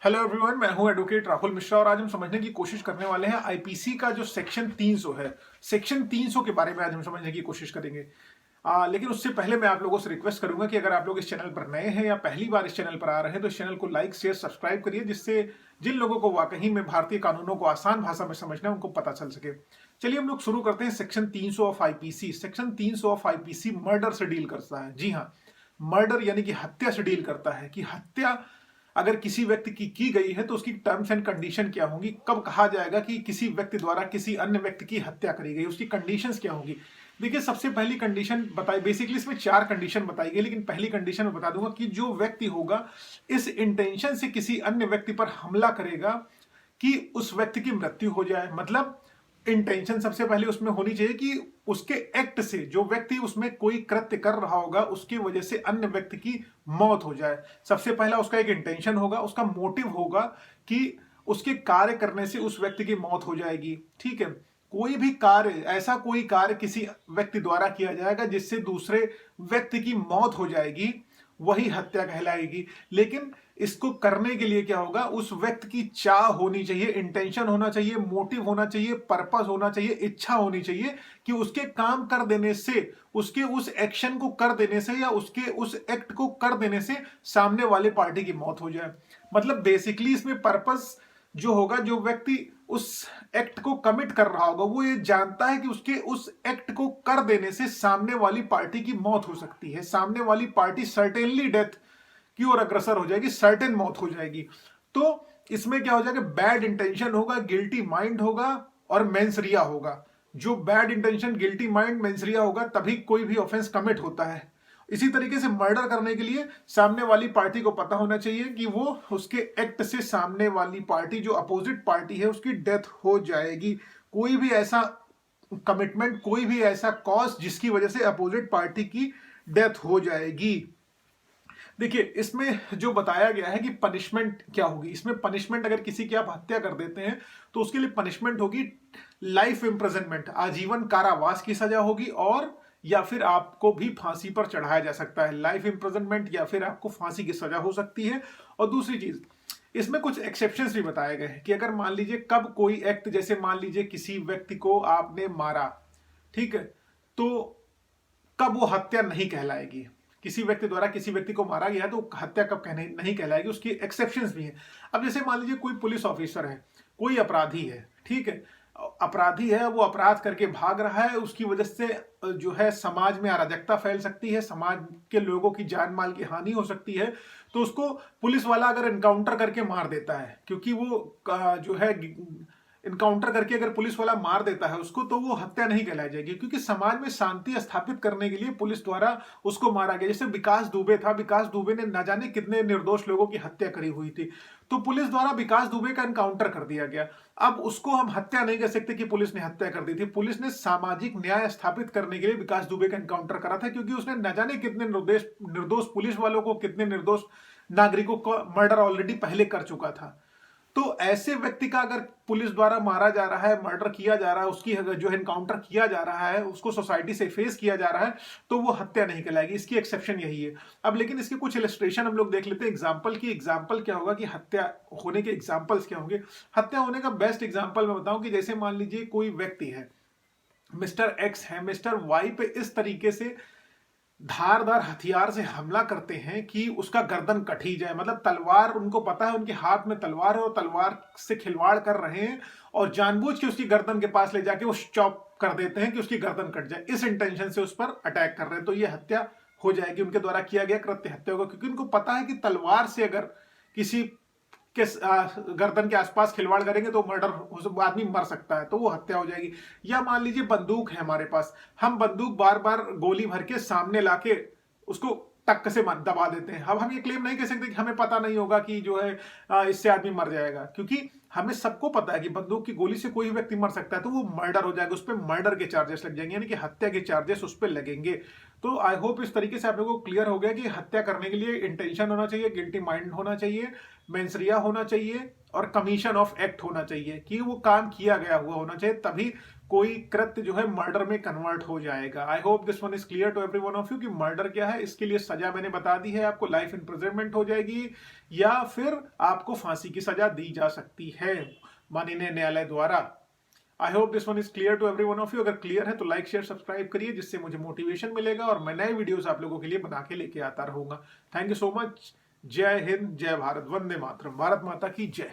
Hello everyone, मैं हूं advocate Rahul Mishra और आज हम समझने की कोशिश करने वाले हैं आईपीसी का जो सेक्शन 300 है। सेक्शन 300 के बारे में आज हम समझने की कोशिश करेंगे। लेकिन उससे पहले मैं आप लोगों से रिक्वेस्ट करूंगा कि अगर आप लोग इस चैनल पर नए हैं या पहली बार इस चैनल पर आ रहे हैं तो इस चैनल को लाइक शेयर सब्सक्राइब करिए, जिससे जिन लोगों को वाकई में भारतीय कानूनों को आसान भाषा में समझना है उनको पता चल सके। चलिए हम लोग शुरू करते हैं। Section 300 of IPC. Section 300 of IPC murder से डील करता है। जी हाँ, मर्डर यानी कि हत्या से डील करता है कि हत्या अगर किसी व्यक्ति की गई है तो उसकी टर्म्स एंड कंडीशन क्या होंगी, कब कहा जाएगा कि किसी व्यक्ति द्वारा किसी अन्य व्यक्ति की हत्या करी गई, उसकी कंडीशंस क्या होंगी। देखिए, सबसे पहली कंडीशन बताई, बेसिकली इसमें 4 कंडीशन बताई गई, लेकिन पहली कंडीशन में बता दूंगा कि जो व्यक्ति होगा इस इंटेंशन से किसी अन्य व्यक्ति पर हमला करेगा कि उस व्यक्ति की मृत्यु हो जाए। मतलब इंटेंशन सबसे पहले उसमें होनी चाहिए कि उसके एक्ट से जो व्यक्ति उसमें कोई कृत्य कर रहा होगा उसकी वजह से अन्य व्यक्ति की मौत हो जाए। सबसे पहला उसका एक इंटेंशन होगा, उसका मोटिव होगा कि उसके कार्य करने से उस व्यक्ति की मौत हो जाएगी। ठीक है, कोई भी कार्य, ऐसा कोई कार्य किसी व्यक्ति द्वारा किया जाएगा जिससे दूसरे व्यक्ति की मौत हो जाएगी, वही हत्या कहलाएगी। लेकिन इसको करने के लिए क्या होगा, उस व्यक्ति की चाह होनी चाहिए, इंटेंशन होना चाहिए, मोटिव होना चाहिए, पर्पस होना चाहिए, इच्छा होनी चाहिए कि उसके काम कर देने से, उसके उस एक्शन को कर देने से या उसके उस एक्ट को कर देने से सामने वाले पार्टी की मौत हो जाए। मतलब बेसिकली इसमें पर्पस जो होगा, जो व्यक्ति उस एक्ट को कमिट कर रहा होगा वो ये जानता है कि उसके उस एक्ट को कर देने से सामने वाली पार्टी की मौत हो सकती है, सामने वाली पार्टी सर्टेनली डेथ की ओर अग्रसर हो जाएगी, सर्टेन मौत हो जाएगी। तो इसमें क्या हो जाएगा, बैड इंटेंशन होगा, गिल्टी माइंड होगा और मेंसरिया होगा। जो bad intention, guilty mind, mens rea होगा तभी कोई भी ऑफेंस कमिट होता है। इसी तरीके से मर्डर करने के लिए सामने वाली पार्टी को पता होना चाहिए कि वो उसके एक्ट से सामने वाली पार्टी, जो अपोजिट पार्टी है, उसकी डेथ हो जाएगी। कोई भी ऐसा कमिटमेंट, कोई भी ऐसा कॉज जिसकी वजह से अपोजिट पार्टी की डेथ हो जाएगी। देखिए, इसमें जो बताया गया है कि पनिशमेंट क्या होगी। इसमें पनिशमेंट, अगर किसी की आप हत्या कर देते हैं तो उसके लिए पनिशमेंट होगी लाइफ इम्प्रिजनमेंट, आजीवन कारावास की सजा होगी, और या फिर आपको भी फांसी पर चढ़ाया जा सकता है। लाइफ इम्प्रिजनमेंट या फिर आपको फांसी की सजा हो सकती है। और दूसरी चीज, इसमें कुछ एक्सेप्शंस भी बताए गए हैं कि अगर मान लीजिए कब कोई एक्ट, जैसे मान लीजिए किसी व्यक्ति को आपने मारा, ठीक है, तो कब वो हत्या नहीं कहलाएगी। किसी व्यक्ति द्वारा किसी व्यक्ति को मारा गया तो हत्या कब कहने नहीं कहलाएगी, उसकी एक्सेप्शंस भी हैं। अब जैसे मान लीजिए कोई पुलिस ऑफिसर है, कोई अपराधी है, ठीक है, अपराधी है, वो अपराध करके भाग रहा है, उसकी वजह से जो है समाज में अराजकता फैल सकती है, समाज के लोगों की जान माल की हानि हो सकती है। तो उसको पुलिस वाला अगर एनकाउंटर करके मार देता है, क्योंकि वो जो है इनकाउंटर करके अगर पुलिस वाला मार देता है उसको, तो वो हत्या नहीं कहलाई जाएगी, क्योंकि समाज में शांति स्थापित करने के लिए पुलिस द्वारा उसको मारा गया। जैसे विकास दुबे था, विकास दुबे ने न जाने कितने निर्दोष लोगों की हत्या करी हुई थी, तो पुलिस द्वारा विकास दुबे का एनकाउंटर कर दिया गया। अब उसको हम हत्या नहीं कह सकते कि पुलिस ने हत्या कर दी थी। पुलिस ने सामाजिक न्याय स्थापित करने के लिए विकास दुबे का एनकाउंटर करा था, क्योंकि उसने न जाने कितने निर्दोष पुलिस वालों को, कितने निर्दोष नागरिकों को मर्डर ऑलरेडी पहले कर चुका था। तो ऐसे व्यक्ति का अगर पुलिस द्वारा मारा जा रहा है, मर्डर किया जा रहा है, उसकी जो एनकाउंटर किया जा रहा है, उसको सोसाइटी से फेस किया जा रहा है, तो वो हत्या नहीं कहलाएगी। इसकी एक्सेप्शन यही है। अब लेकिन इसके कुछ इलस्ट्रेशन हम लोग देख लेते हैं एग्जाम्पल की। एग्जाम्पल क्या होगा कि हत्या होने के एग्जाम्पल्स क्या होंगे। हत्या होने का बेस्ट एग्जाम्पल मैं बताऊं कि जैसे मान लीजिए कोई व्यक्ति है, मिस्टर एक्स है, मिस्टर वाई पे इस तरीके से धारदार हथियार से हमला करते हैं कि उसका गर्दन कट ही जाए। मतलब तलवार, उनको पता है उनके हाथ में तलवार है और तलवार से खिलवाड़ कर रहे हैं और जानबूझ के उसकी गर्दन के पास ले जाके वो चॉप कर देते हैं कि उसकी गर्दन कट जाए। इस इंटेंशन से उस पर अटैक कर रहे हैं, तो ये हत्या हो जाएगी, उनके द्वारा किया गया कृत्य हत्या होगा, क्योंकि उनको पता है कि तलवार से अगर किसी के गर्दन के आसपास खिलवाड़ करेंगे तो मर्डर, आदमी मर सकता है, तो वो हत्या हो जाएगी। या मान लीजिए बंदूक है हमारे पास, हम बंदूक बार बार गोली भर के सामने लाके उसको टक से दबा देते हैं। अब हम ये क्लेम नहीं कर सकते कि हमें पता नहीं होगा कि जो है इससे आदमी मर जाएगा, क्योंकि हमें सबको पता है कि बंदूक की गोली से कोई व्यक्ति मर सकता है, तो वो मर्डर हो जाएगा, उस पर मर्डर के चार्जेस लग जाएंगे, यानी कि हत्या के चार्जेस उस पर लगेंगे। तो आई होप इस तरीके से आप लोगों को क्लियर हो गया कि हत्या करने के लिए इंटेंशन होना चाहिए, गिल्टी माइंड होना चाहिए, मेंसरिया होना चाहिए और कमीशन ऑफ एक्ट होना चाहिए, कि वो काम किया गया हुआ होना चाहिए, तभी कोई कृत्य जो है मर्डर में कन्वर्ट हो जाएगा। I hope this one is clear to every one of you कि मर्डर क्या है। इसके लिए सजा मैंने बता दी है, आपको लाइफ इम्प्रिजनमेंट हो जाएगी या फिर आपको फांसी की सजा दी जा सकती है माननीय न्यायालय द्वारा। I hope this one is clear to every one of you. अगर क्लियर है तो लाइक शेयर सब्सक्राइब करिए, जिससे मुझे मोटिवेशन मिलेगा और मैं नए वीडियोस आप लोगों के लिए बना के लेके आता रहूंगा। Thank you so much. जय हिंद, जय भारत, वंदे मातरम, भारत माता की जय।